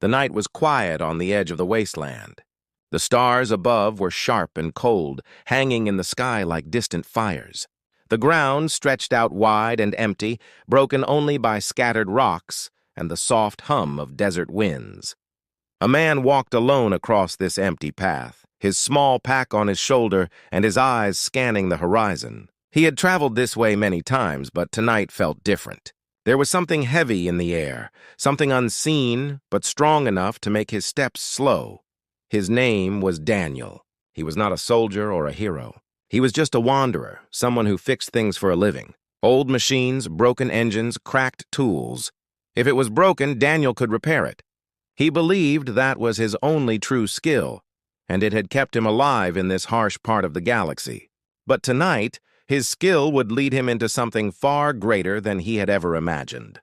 The night was quiet on the edge of the wasteland. The stars above were sharp and cold, hanging in the sky like distant fires. The ground stretched out wide and empty, broken only by scattered rocks and the soft hum of desert winds. A man walked alone across this empty path, his small pack on his shoulder and his eyes scanning the horizon. He had traveled this way many times, but tonight felt different. There was something heavy in the air, something unseen but strong enough to make his steps slow. His name was Daniel. He was not a soldier or a hero. He was just a wanderer, someone who fixed things for a living. Old machines, broken engines, cracked tools. If it was broken, Daniel could repair it. He believed that was his only true skill, and it had kept him alive in this harsh part of the galaxy. But tonight, his skill would lead him into something far greater than he had ever imagined.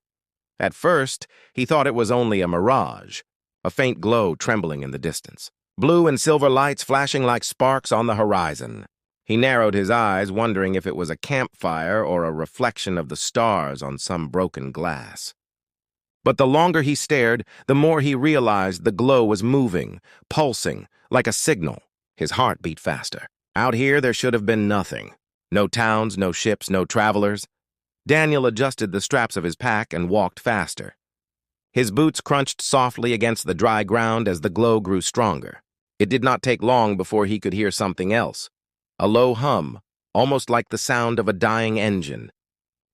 At first, he thought it was only a mirage, a faint glow trembling in the distance, blue and silver lights flashing like sparks on the horizon. He narrowed his eyes, wondering if it was a campfire or a reflection of the stars on some broken glass. But the longer he stared, the more he realized the glow was moving, pulsing, like a signal. His heart beat faster. Out here, there should have been nothing. No towns, no ships, no travelers. Daniel adjusted the straps of his pack and walked faster. His boots crunched softly against the dry ground as the glow grew stronger. It did not take long before he could hear something else. A low hum, almost like the sound of a dying engine.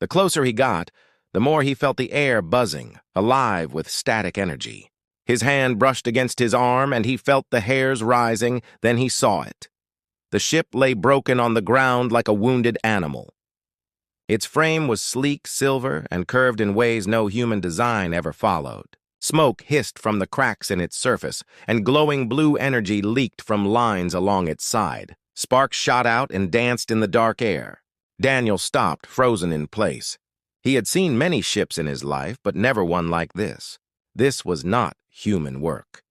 The closer he got, the more he felt the air buzzing, alive with static energy. His hand brushed against his arm and he felt the hairs rising, then he saw it. The ship lay broken on the ground like a wounded animal. Its frame was sleek silver and curved in ways no human design ever followed. Smoke hissed from the cracks in its surface, and glowing blue energy leaked from lines along its side. Sparks shot out and danced in the dark air. Daniel stopped, frozen in place. He had seen many ships in his life, but never one like this. This was not human work.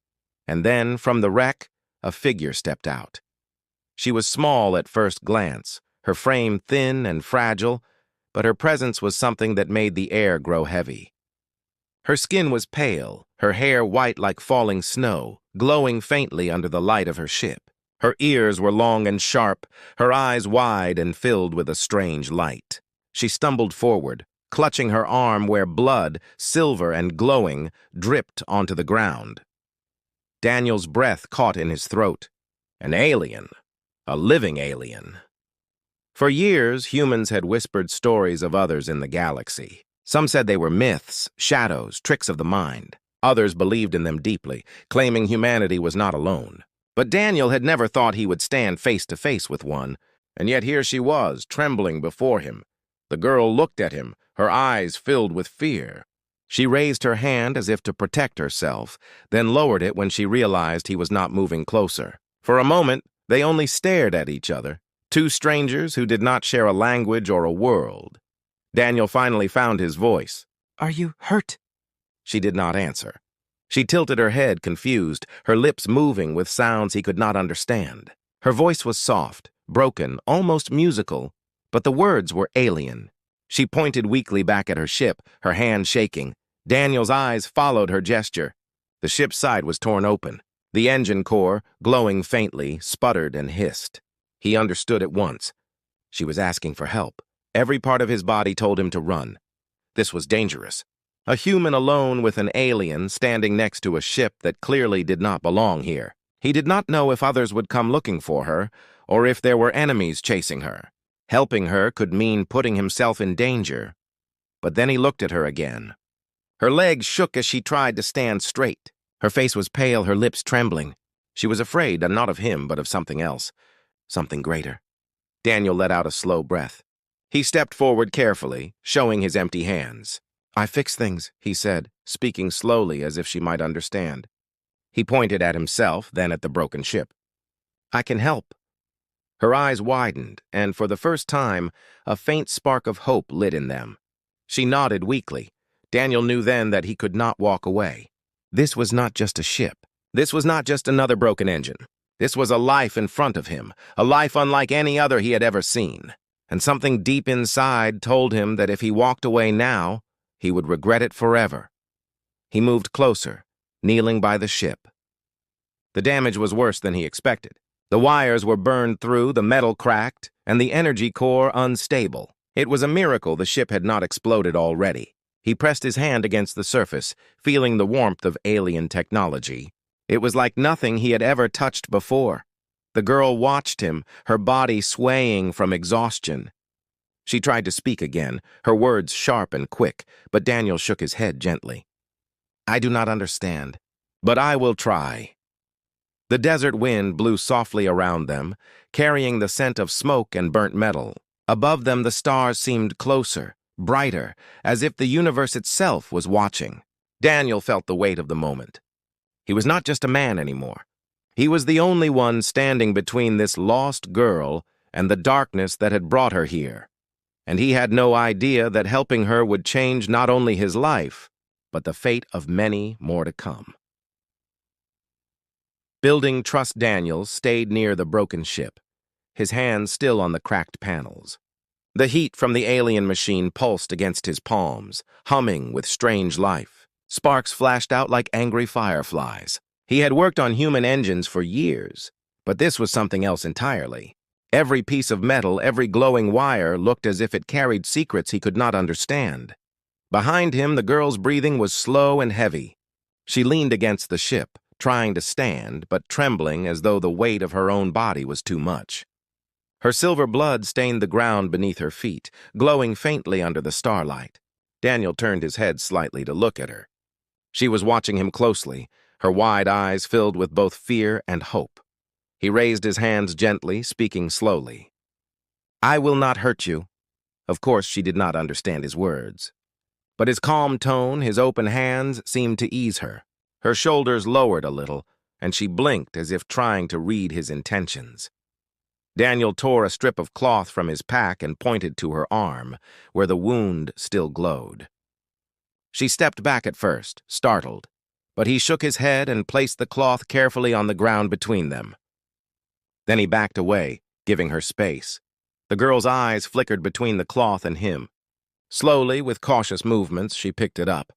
And then, from the wreck, a figure stepped out. She was small at first glance, her frame thin and fragile, but her presence was something that made the air grow heavy. Her skin was pale, her hair white like falling snow, glowing faintly under the light of her ship. Her ears were long and sharp, her eyes wide and filled with a strange light. She stumbled forward, clutching her arm where blood, silver and glowing, dripped onto the ground. Daniel's breath caught in his throat. An alien. A living alien. For years, humans had whispered stories of others in the galaxy. Some said they were myths, shadows, tricks of the mind. Others believed in them deeply, claiming humanity was not alone. But Daniel had never thought he would stand face to face with one, and yet here she was, trembling before him. The girl looked at him, her eyes filled with fear. She raised her hand as if to protect herself, then lowered it when she realized he was not moving closer. For a moment, they only stared at each other, two strangers who did not share a language or a world. Daniel finally found his voice. "Are you hurt?" She did not answer. She tilted her head, confused, her lips moving with sounds he could not understand. Her voice was soft, broken, almost musical, but the words were alien. She pointed weakly back at her ship, her hand shaking. Daniel's eyes followed her gesture. The ship's side was torn open. The engine core, glowing faintly, sputtered and hissed. He understood at once. She was asking for help. Every part of his body told him to run. This was dangerous. A human alone with an alien standing next to a ship that clearly did not belong here. He did not know if others would come looking for her, or if there were enemies chasing her. Helping her could mean putting himself in danger. But then he looked at her again. Her legs shook as she tried to stand straight. Her face was pale, her lips trembling. She was afraid, not of him, but of something else. Something greater. Daniel let out a slow breath. He stepped forward carefully, showing his empty hands. "I fix things," he said, speaking slowly as if she might understand. He pointed at himself, then at the broken ship. "I can help." Her eyes widened, and for the first time, a faint spark of hope lit in them. She nodded weakly. Daniel knew then that he could not walk away. This was not just a ship. This was not just another broken engine. This was a life in front of him, a life unlike any other he had ever seen. And something deep inside told him that if he walked away now, he would regret it forever. He moved closer, kneeling by the ship. The damage was worse than he expected. The wires were burned through, the metal cracked, and the energy core unstable. It was a miracle the ship had not exploded already. He pressed his hand against the surface, feeling the warmth of alien technology. It was like nothing he had ever touched before. The girl watched him, her body swaying from exhaustion. She tried to speak again, her words sharp and quick, but Daniel shook his head gently. "I do not understand, but I will try." The desert wind blew softly around them, carrying the scent of smoke and burnt metal. Above them the stars seemed closer, brighter, as if the universe itself was watching. Daniel felt the weight of the moment. He was not just a man anymore. He was the only one standing between this lost girl and the darkness that had brought her here. And he had no idea that helping her would change not only his life, but the fate of many more to come. Building Trust Daniels stayed near the broken ship, his hands still on the cracked panels. The heat from the alien machine pulsed against his palms, humming with strange life. Sparks flashed out like angry fireflies. He had worked on human engines for years, but this was something else entirely. Every piece of metal, every glowing wire looked as if it carried secrets he could not understand. Behind him, the girl's breathing was slow and heavy. She leaned against the ship, trying to stand, but trembling as though the weight of her own body was too much. Her silver blood stained the ground beneath her feet, glowing faintly under the starlight. Daniel turned his head slightly to look at her. She was watching him closely, her wide eyes filled with both fear and hope. He raised his hands gently, speaking slowly. "I will not hurt you." Of course, she did not understand his words. But his calm tone, his open hands, seemed to ease her. Her shoulders lowered a little, and she blinked as if trying to read his intentions. Daniel tore a strip of cloth from his pack and pointed to her arm, where the wound still glowed. She stepped back at first, startled, but he shook his head and placed the cloth carefully on the ground between them. Then he backed away, giving her space. The girl's eyes flickered between the cloth and him. Slowly, with cautious movements, she picked it up.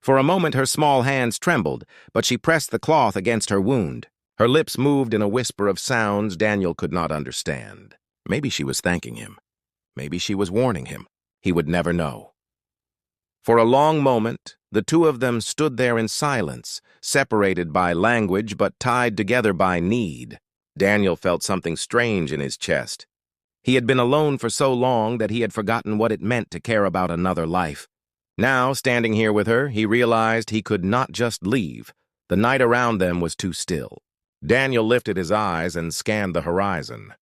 For a moment her small hands trembled, but she pressed the cloth against her wound. Her lips moved in a whisper of sounds Daniel could not understand. Maybe she was thanking him. Maybe she was warning him. He would never know. For a long moment, the two of them stood there in silence, separated by language but tied together by need. Daniel felt something strange in his chest. He had been alone for so long that he had forgotten what it meant to care about another life. Now, standing here with her, he realized he could not just leave. The night around them was too still. Daniel lifted his eyes and scanned the horizon.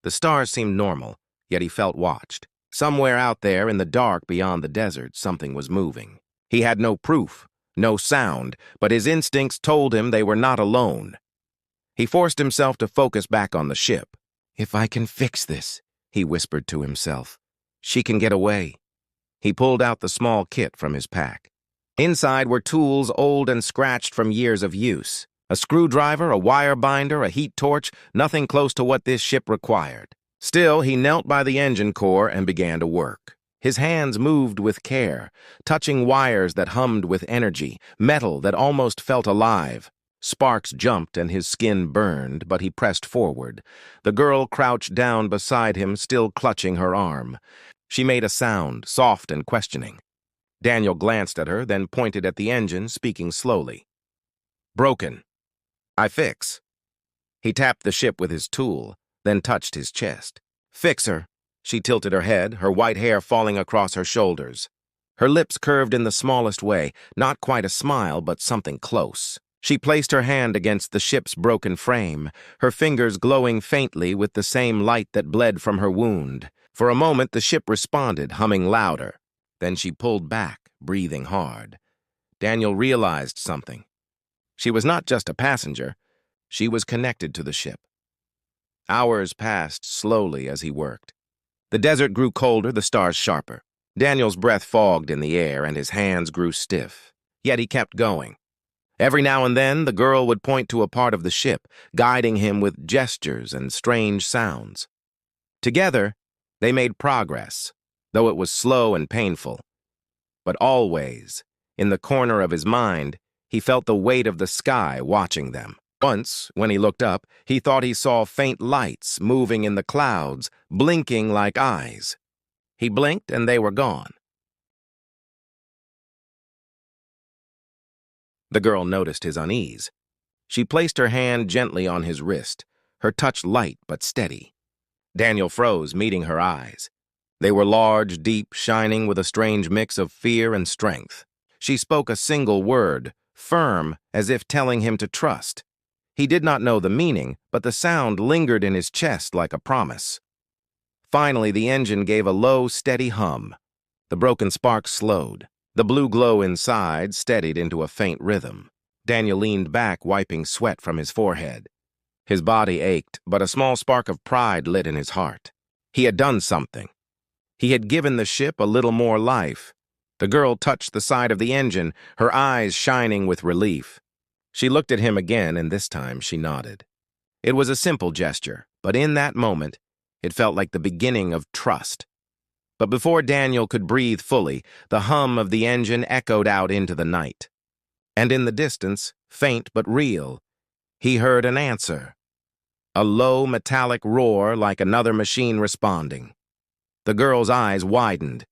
The stars seemed normal, yet he felt watched. Somewhere out there in the dark beyond the desert, something was moving. He had no proof, no sound, but his instincts told him they were not alone. He forced himself to focus back on the ship. "If I can fix this," he whispered to himself, "she can get away." He pulled out the small kit from his pack. Inside were tools old and scratched from years of use. A screwdriver, a wire binder, a heat torch, nothing close to what this ship required. Still, he knelt by the engine core and began to work. His hands moved with care, touching wires that hummed with energy, metal that almost felt alive. Sparks jumped and his skin burned, but he pressed forward. The girl crouched down beside him, still clutching her arm. She made a sound, soft and questioning. Daniel glanced at her, then pointed at the engine, speaking slowly. "Broken. I fix." He tapped the ship with his tool, then touched his chest. "Fix her." She tilted her head, her white hair falling across her shoulders. Her lips curved in the smallest way, not quite a smile, but something close. She placed her hand against the ship's broken frame, her fingers glowing faintly with the same light that bled from her wound. For a moment, the ship responded, humming louder. Then she pulled back, breathing hard. Daniel realized something. She was not just a passenger. She was connected to the ship. Hours passed slowly as he worked. The desert grew colder, the stars sharper. Daniel's breath fogged in the air, and his hands grew stiff. Yet he kept going. Every now and then, the girl would point to a part of the ship, guiding him with gestures and strange sounds. Together, they made progress, though it was slow and painful. But always, in the corner of his mind, He felt the weight of the sky watching them. Once, when he looked up, he thought he saw faint lights moving in the clouds, blinking like eyes. He blinked and they were gone. The girl noticed his unease. She placed her hand gently on his wrist, her touch light but steady. Daniel froze, meeting her eyes. They were large, deep, shining with a strange mix of fear and strength. She spoke a single word, firm, as if telling him to trust. He did not know the meaning, but the sound lingered in his chest like a promise. Finally, the engine gave a low, steady hum. The broken sparks slowed. The blue glow inside steadied into a faint rhythm. Daniel leaned back, wiping sweat from his forehead. His body ached, but a small spark of pride lit in his heart. He had done something. He had given the ship a little more life. The girl touched the side of the engine, her eyes shining with relief. She looked at him again, and this time she nodded. It was a simple gesture, but in that moment, it felt like the beginning of trust. But before Daniel could breathe fully, the hum of the engine echoed out into the night. And in the distance, faint but real, he heard an answer. A low, metallic roar like another machine responding. The girl's eyes widened.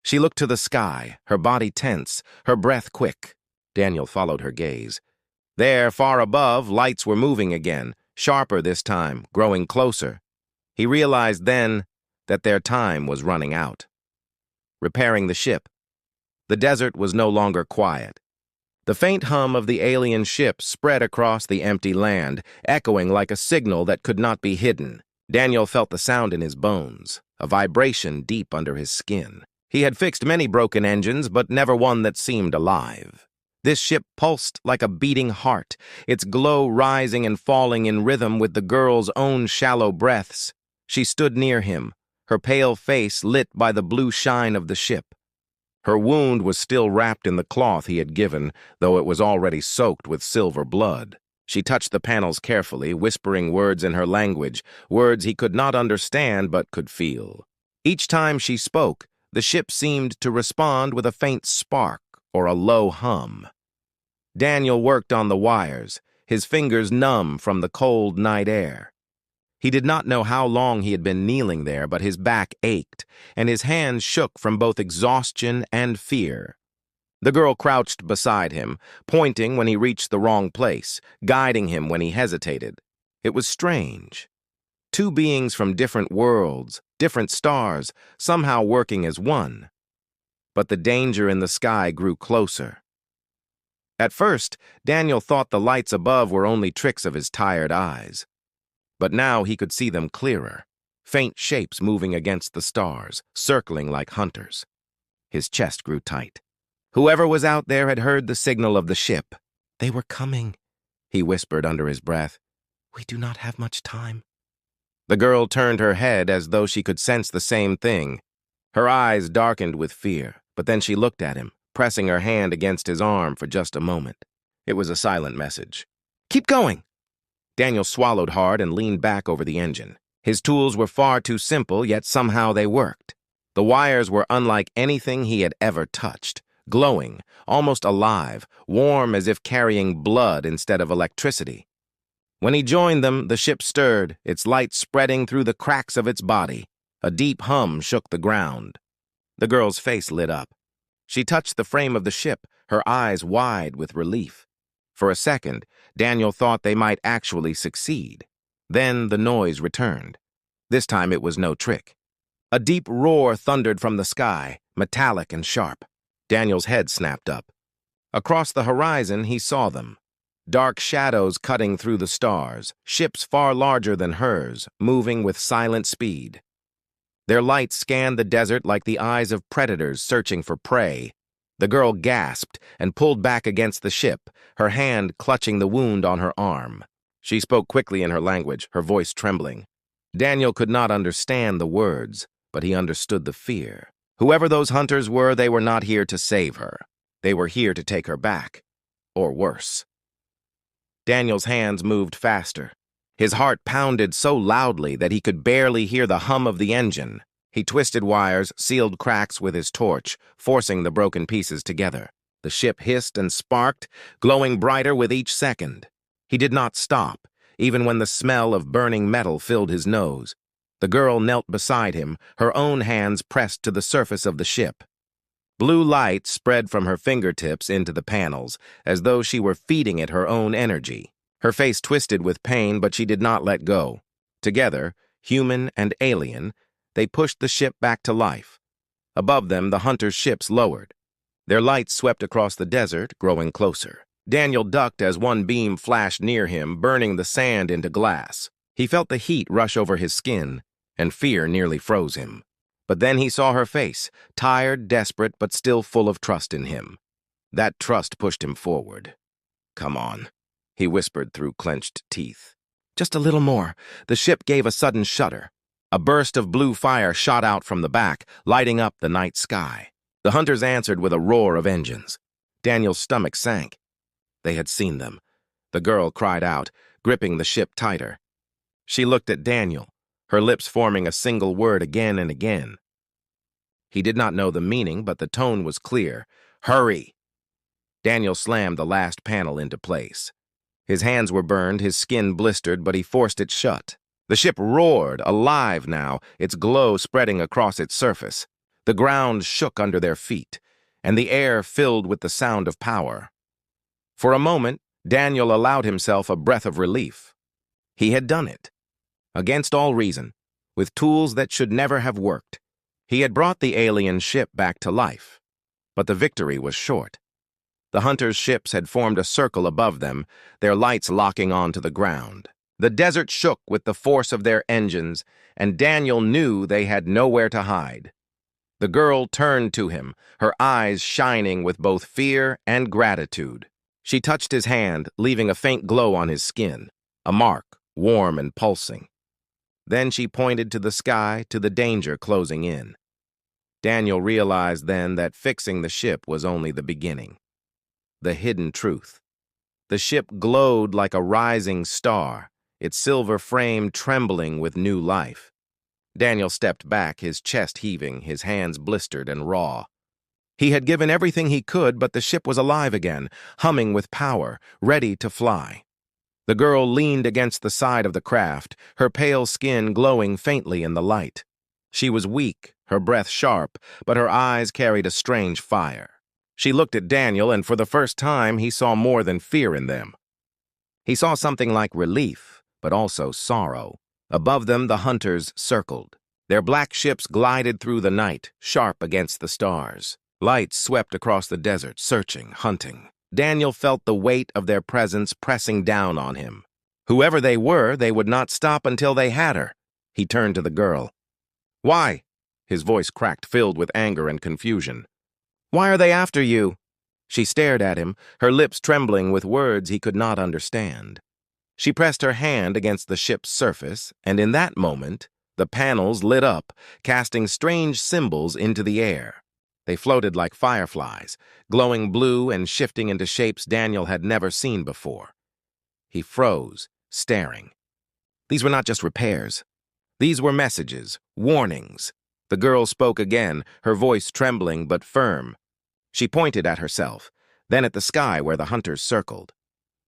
She looked to the sky, her body tense, her breath quick. Daniel followed her gaze. There, far above, lights were moving again, sharper this time, growing closer. He realized then that their time was running out. Repairing the ship. The desert was no longer quiet. The faint hum of the alien ship spread across the empty land, echoing like a signal that could not be hidden. Daniel felt the sound in his bones, a vibration deep under his skin. He had fixed many broken engines, but never one that seemed alive. This ship pulsed like a beating heart, its glow rising and falling in rhythm with the girl's own shallow breaths. She stood near him, her pale face lit by the blue shine of the ship. Her wound was still wrapped in the cloth he had given, though it was already soaked with silver blood. She touched the panels carefully, whispering words in her language, words he could not understand but could feel. Each time she spoke, the ship seemed to respond with a faint spark or a low hum. Daniel worked on the wires, his fingers numb from the cold night air. He did not know how long he had been kneeling there, but his back ached, and his hands shook from both exhaustion and fear. The girl crouched beside him, pointing when he reached the wrong place, guiding him when he hesitated. It was strange. Two beings from different worlds, different stars, somehow working as one. But the danger in the sky grew closer. At first, Daniel thought the lights above were only tricks of his tired eyes. But now he could see them clearer, faint shapes moving against the stars, circling like hunters. His chest grew tight. Whoever was out there had heard the signal of the ship. "They were coming," he whispered under his breath. "We do not have much time." The girl turned her head as though she could sense the same thing. Her eyes darkened with fear, but then she looked at him, pressing her hand against his arm for just a moment. It was a silent message. "Keep going!" Daniel swallowed hard and leaned back over the engine. His tools were far too simple, yet somehow they worked. The wires were unlike anything he had ever touched, glowing, almost alive, warm as if carrying blood instead of electricity. When he joined them, the ship stirred, its light spreading through the cracks of its body. A deep hum shook the ground. The girl's face lit up. She touched the frame of the ship, her eyes wide with relief. For a second, Daniel thought they might actually succeed. Then the noise returned. This time it was no trick. A deep roar thundered from the sky, metallic and sharp. Daniel's head snapped up. Across the horizon, he saw them. Dark shadows cutting through the stars, ships far larger than hers, moving with silent speed. Their light scanned the desert like the eyes of predators searching for prey. The girl gasped and pulled back against the ship, her hand clutching the wound on her arm. She spoke quickly in her language, her voice trembling. Daniel could not understand the words, but he understood the fear. Whoever those hunters were, they were not here to save her. They were here to take her back, or worse. Daniel's hands moved faster. His heart pounded so loudly that he could barely hear the hum of the engine. He twisted wires, sealed cracks with his torch, forcing the broken pieces together. The ship hissed and sparked, glowing brighter with each second. He did not stop, even when the smell of burning metal filled his nose. The girl knelt beside him, her own hands pressed to the surface of the ship. Blue light spread from her fingertips into the panels, as though she were feeding it her own energy. Her face twisted with pain, but she did not let go. Together, human and alien, they pushed the ship back to life. Above them, the hunters' ships lowered. Their lights swept across the desert, growing closer. Daniel ducked as one beam flashed near him, burning the sand into glass. He felt the heat rush over his skin, and fear nearly froze him. But then he saw her face, tired, desperate, but still full of trust in him. That trust pushed him forward. "Come on," he whispered through clenched teeth. "Just a little more." The ship gave a sudden shudder. A burst of blue fire shot out from the back, lighting up the night sky. The hunters answered with a roar of engines. Daniel's stomach sank. They had seen them. The girl cried out, gripping the ship tighter. She looked at Daniel, her lips forming a single word again and again. He did not know the meaning, but the tone was clear. "Hurry!" Daniel slammed the last panel into place. His hands were burned, his skin blistered, but he forced it shut. The ship roared, alive now, its glow spreading across its surface. The ground shook under their feet, and the air filled with the sound of power. For a moment, Daniel allowed himself a breath of relief. He had done it. Against all reason, with tools that should never have worked. He had brought the alien ship back to life. But the victory was short. The hunters' ships had formed a circle above them, their lights locking onto the ground. The desert shook with the force of their engines, and Daniel knew they had nowhere to hide. The girl turned to him, her eyes shining with both fear and gratitude. She touched his hand, leaving a faint glow on his skin, a mark, warm and pulsing. Then she pointed to the sky, to the danger closing in. Daniel realized then that fixing the ship was only the beginning. The hidden truth. The ship glowed like a rising star, its silver frame trembling with new life. Daniel stepped back, his chest heaving, his hands blistered and raw. He had given everything he could, but the ship was alive again, humming with power, ready to fly. The girl leaned against the side of the craft, her pale skin glowing faintly in the light. She was weak, her breath sharp, but her eyes carried a strange fire. She looked at Daniel, and for the first time he saw more than fear in them. He saw something like relief, but also sorrow. Above them the hunters circled. Their black ships glided through the night, sharp against the stars. Lights swept across the desert, searching, hunting. Daniel felt the weight of their presence pressing down on him. Whoever they were, they would not stop until they had her. He turned to the girl. "Why?" His voice cracked, filled with anger and confusion. "Why are they after you?" She stared at him, her lips trembling with words he could not understand. She pressed her hand against the ship's surface, and in that moment, the panels lit up, casting strange symbols into the air. They floated like fireflies, glowing blue and shifting into shapes Daniel had never seen before. He froze, staring. These were not just repairs. These were messages, warnings. The girl spoke again, her voice trembling but firm. She pointed at herself, then at the sky where the hunters circled.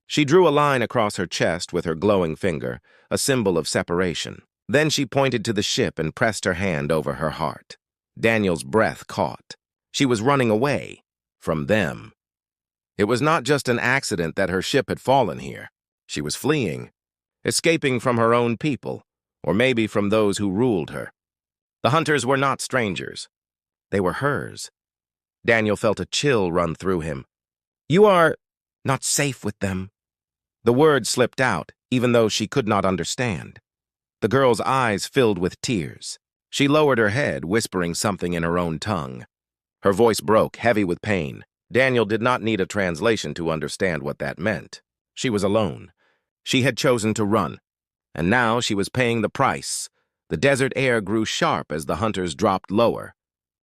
She drew a line across her chest with her glowing finger, a symbol of separation. Then she pointed to the ship and pressed her hand over her heart. Daniel's breath caught. She was running away from them. It was not just an accident that her ship had fallen here. She was fleeing, escaping from her own people, or maybe from those who ruled her. The hunters were not strangers. They were hers. Daniel felt a chill run through him. "You are not safe with them." The word slipped out, even though she could not understand. The girl's eyes filled with tears. She lowered her head, whispering something in her own tongue. Her voice broke, heavy with pain. Daniel did not need a translation to understand what that meant. She was alone. She had chosen to run, and now she was paying the price. The desert air grew sharp as the hunters dropped lower.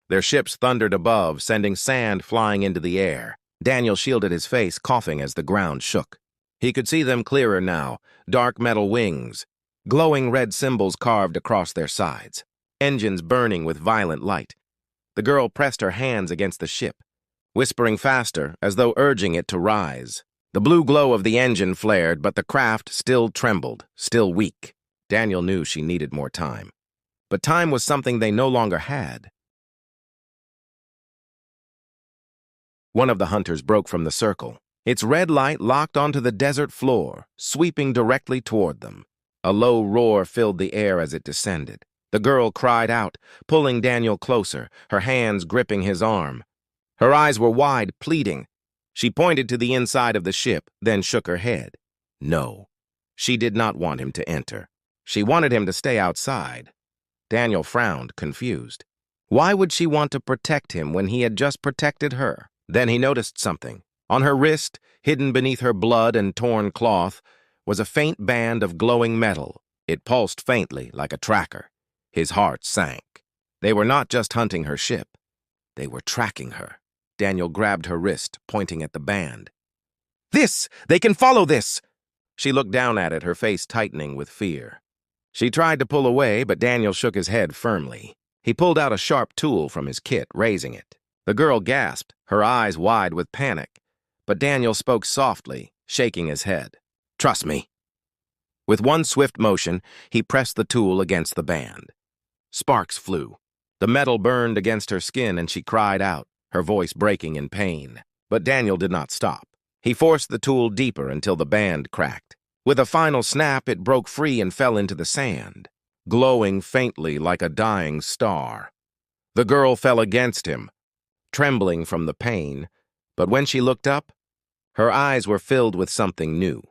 Their ships thundered above, sending sand flying into the air. Daniel shielded his face, coughing as the ground shook. He could see them clearer now, dark metal wings, glowing red symbols carved across their sides, engines burning with violent light. The girl pressed her hands against the ship. whispering faster as though urging it to rise. The blue glow of the engine flared, but the craft still trembled, still weak. Daniel knew she needed more time. But time was something they no longer had. One of the hunters broke from the circle. Its red light locked onto the desert floor, sweeping directly toward them. A low roar filled the air as it descended. The girl cried out, pulling Daniel closer, her hands gripping his arm. Her eyes were wide, pleading. She pointed to the inside of the ship, then shook her head. No, she did not want him to enter. She wanted him to stay outside. Daniel frowned, confused. Why would she want to protect him when he had just protected her? Then he noticed something. On her wrist, hidden beneath her blood and torn cloth, was a faint band of glowing metal. It pulsed faintly, like a tracker. His heart sank. They were not just hunting her ship. They were tracking her. Daniel grabbed her wrist, pointing at the band. "This! They can follow this!" She looked down at it, her face tightening with fear. She tried to pull away, but Daniel shook his head firmly. He pulled out a sharp tool from his kit, raising it. The girl gasped, her eyes wide with panic. But Daniel spoke softly, shaking his head. "Trust me." With one swift motion, he pressed the tool against the band. Sparks flew. The metal burned against her skin, and she cried out, her voice breaking in pain. But Daniel did not stop. He forced the tool deeper until the band cracked. With a final snap, it broke free and fell into the sand, glowing faintly like a dying star. The girl fell against him, trembling from the pain, but when she looked up, her eyes were filled with something new.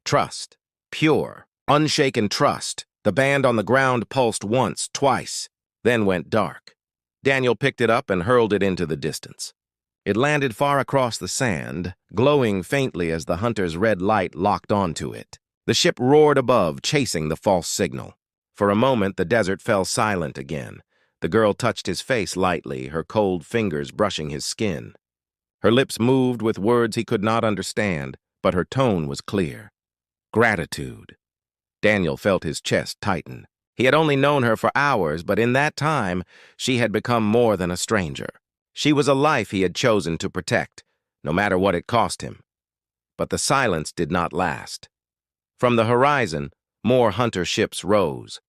Trust. Pure, unshaken trust. The band on the ground pulsed once, twice, then went dark. Daniel picked it up and hurled it into the distance. It landed far across the sand, glowing faintly as the hunter's red light locked onto it. The ship roared above, chasing the false signal. For a moment, the desert fell silent again. The girl touched his face lightly, her cold fingers brushing his skin. Her lips moved with words he could not understand, but her tone was clear. Gratitude. Daniel felt his chest tighten. He had only known her for hours, but in that time, she had become more than a stranger. She was a life he had chosen to protect, no matter what it cost him. But the silence did not last. From the horizon, more hunter ships rose.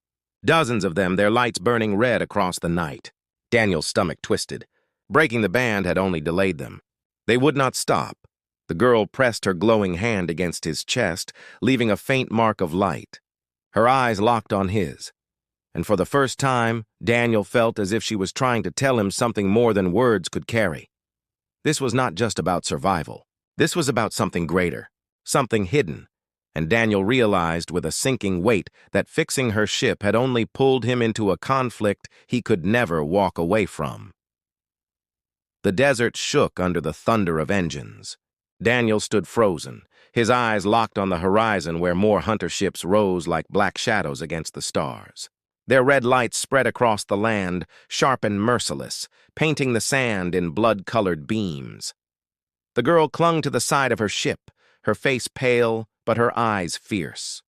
Dozens of them, their lights burning red across the night. Daniel's stomach twisted. Breaking the band had only delayed them. They would not stop. The girl pressed her glowing hand against his chest, leaving a faint mark of light. Her eyes locked on his. And for the first time, Daniel felt as if she was trying to tell him something more than words could carry. This was not just about survival. This was about something greater, something hidden. And Daniel realized with a sinking weight that fixing her ship had only pulled him into a conflict he could never walk away from. The desert shook under the thunder of engines. Daniel stood frozen, his eyes locked on the horizon where more hunter ships rose like black shadows against the stars. Their red lights spread across the land, sharp and merciless, painting the sand in blood-colored beams. The girl clung to the side of her ship, her face pale, but her eyes fierce.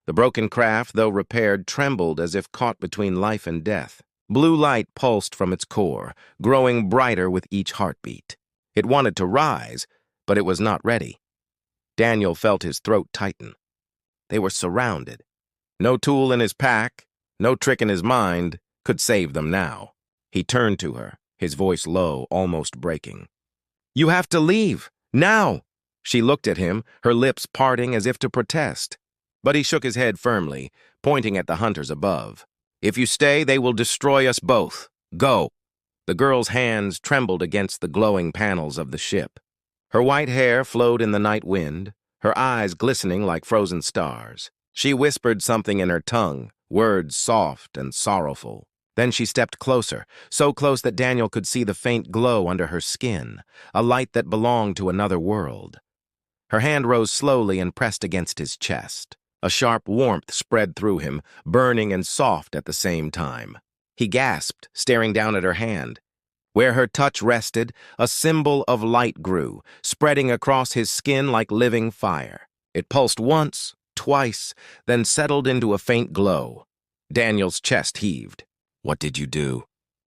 The broken craft, though repaired, trembled as if caught between life and death. Blue light pulsed from its core, growing brighter with each heartbeat. It wanted to rise, but it was not ready. Daniel felt his throat tighten. They were surrounded. No tool in his pack, no trick in his mind, could save them now. He turned to her, his voice low, almost breaking. "You have to leave, now!" She looked at him, her lips parting as if to protest. But he shook his head firmly, pointing at the hunters above. "If you stay, they will destroy us both. Go." The girl's hands trembled against the glowing panels of the ship. Her white hair flowed in the night wind, her eyes glistening like frozen stars. She whispered something in her tongue, words soft and sorrowful. Then she stepped closer, so close that Daniel could see the faint glow under her skin, a light that belonged to another world. Her hand rose slowly and pressed against his chest. A sharp warmth spread through him, burning and soft at the same time. He gasped, staring down at her hand. Where her touch rested, a symbol of light grew, spreading across his skin like living fire. It pulsed once, twice, then settled into a faint glow. Daniel's chest heaved. "What did you do?"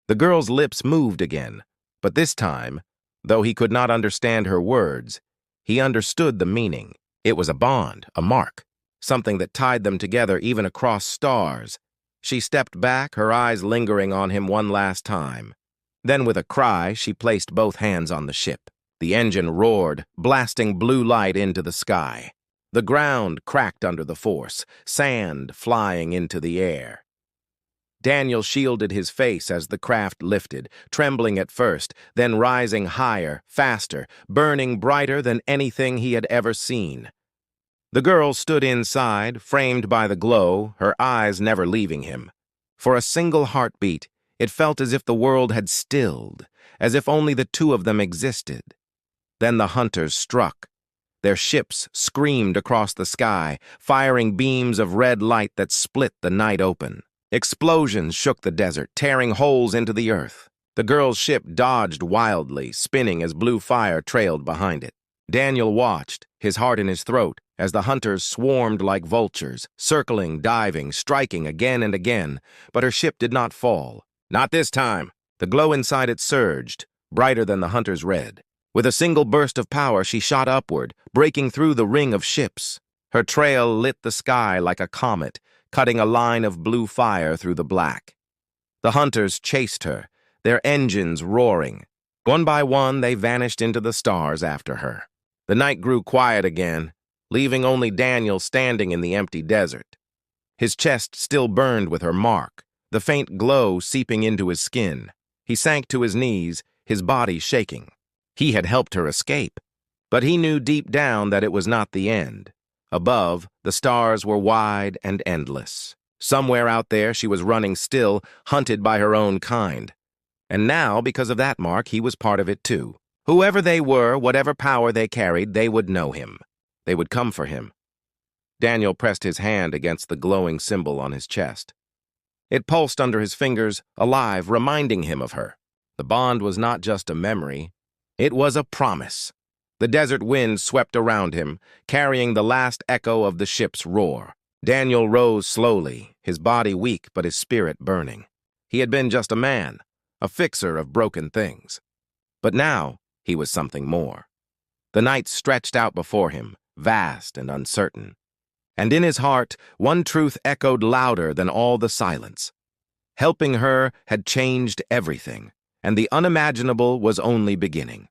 The girl's lips moved again, but this time, Though he could not understand her words, he understood the meaning. It was a bond, a mark, something that tied them together even across stars. She stepped back, her eyes lingering on him one last time. Then with a cry, she placed both hands on the ship. The engine roared, blasting blue light into the sky. The ground cracked under the force, sand flying into the air. Daniel shielded his face as the craft lifted, trembling at first, then rising higher, faster, burning brighter than anything he had ever seen. The girl stood inside, framed by the glow, her eyes never leaving him. For a single heartbeat, it felt as if the world had stilled, as if only the two of them existed. Then the hunters struck. Their ships screamed across the sky, firing beams of red light that split the night open. Explosions shook the desert, tearing holes into the earth. The girl's ship dodged wildly, spinning as blue fire trailed behind it. Daniel watched, his heart in his throat, as the hunters swarmed like vultures, circling, diving, striking again and again, but her ship did not fall. Not this time. The glow inside it surged, brighter than the hunter's red. With a single burst of power, she shot upward, breaking through the ring of ships. Her trail lit the sky like a comet, cutting a line of blue fire through the black. The hunters chased her, their engines roaring. One by one, they vanished into the stars after her. The night grew quiet again, leaving only Daniel standing in the empty desert. His chest still burned with her mark, the faint glow seeping into his skin. He sank to his knees, his body shaking. He had helped her escape, but he knew deep down that it was not the end. Above, the stars were wide and endless. Somewhere out there, she was running still, hunted by her own kind. And now, because of that mark, he was part of it too. Whoever they were, whatever power they carried, they would know him. They would come for him. Daniel pressed his hand against the glowing symbol on his chest. It pulsed under his fingers, alive, reminding him of her. The bond was not just a memory. It was a promise. The desert wind swept around him, carrying the last echo of the ship's roar. Daniel rose slowly, his body weak but his spirit burning. He had been just a man, a fixer of broken things. But now, he was something more. The night stretched out before him, vast and uncertain. And in his heart, one truth echoed louder than all the silence. Helping her had changed everything, and the unimaginable was only beginning.